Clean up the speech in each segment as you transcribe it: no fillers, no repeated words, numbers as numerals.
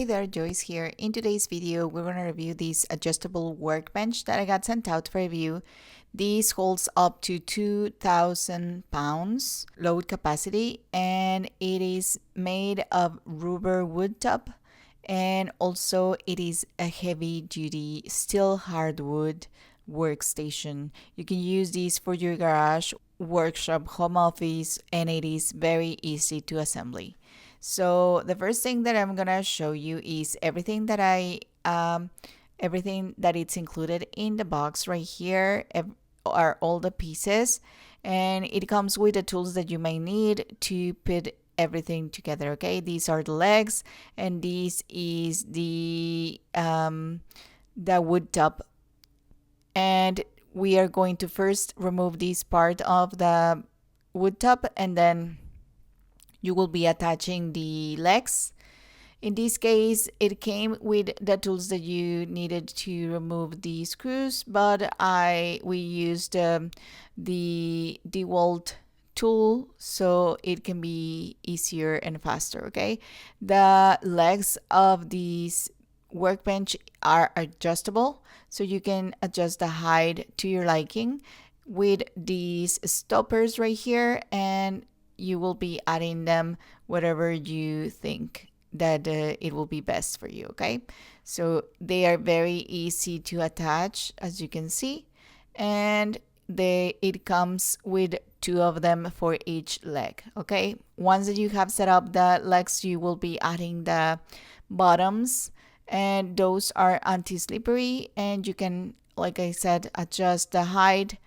Hey there, Joyce here. In today's video, we're going to review this adjustable workbench that I got sent out for review. This holds up to 2,000 pounds load capacity, and it is made of rubber wood top, and also it is a heavy duty steel hardwood workstation. You can use this for your garage, workshop, home office, and it is very easy to assembly. So the first thing that I'm gonna show you is everything that everything that it's included in the box right here are all the pieces, and it comes with the tools that you may need to put everything together. Okay, these are the legs, and this is the wood top, and we are going to first remove this part of the wood top, and then you will be attaching the legs. In this case, it came with the tools that you needed to remove the screws, but we used the DeWalt tool so it can be easier and faster. Okay, the legs of this workbench are adjustable, so you can adjust the height to your liking with these stoppers right here, and you will be adding them whatever you think that it will be best for you. Okay, so they are very easy to attach, as you can see, and it comes with two of them for each leg. Okay, once that you have set up the legs, you will be adding the bottoms, and those are anti-slippery, and you can, like I said, adjust the height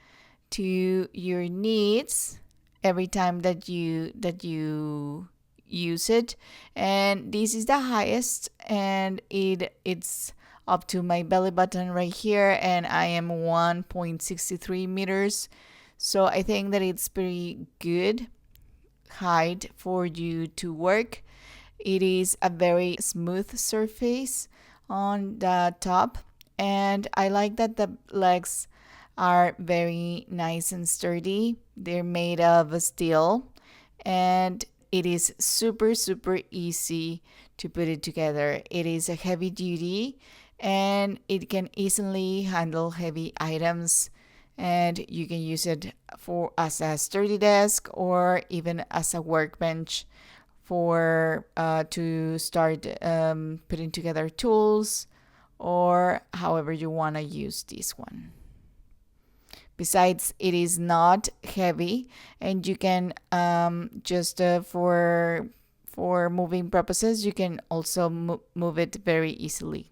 to your needs every time that you use it. And this is the highest, and it's up to my belly button right here, and I am 1.63 meters, so I think that it's pretty good height for you to work. It is a very smooth surface on the top, and I like that the legs are very nice and sturdy. They're made of steel, and it is super easy to put it together. It is a heavy duty, and it can easily handle heavy items, and you can use it as a sturdy desk or even as a workbench for to start putting together tools, or however you want to use this one. Besides, it is not heavy, and you can just for moving purposes, you can also move it very easily.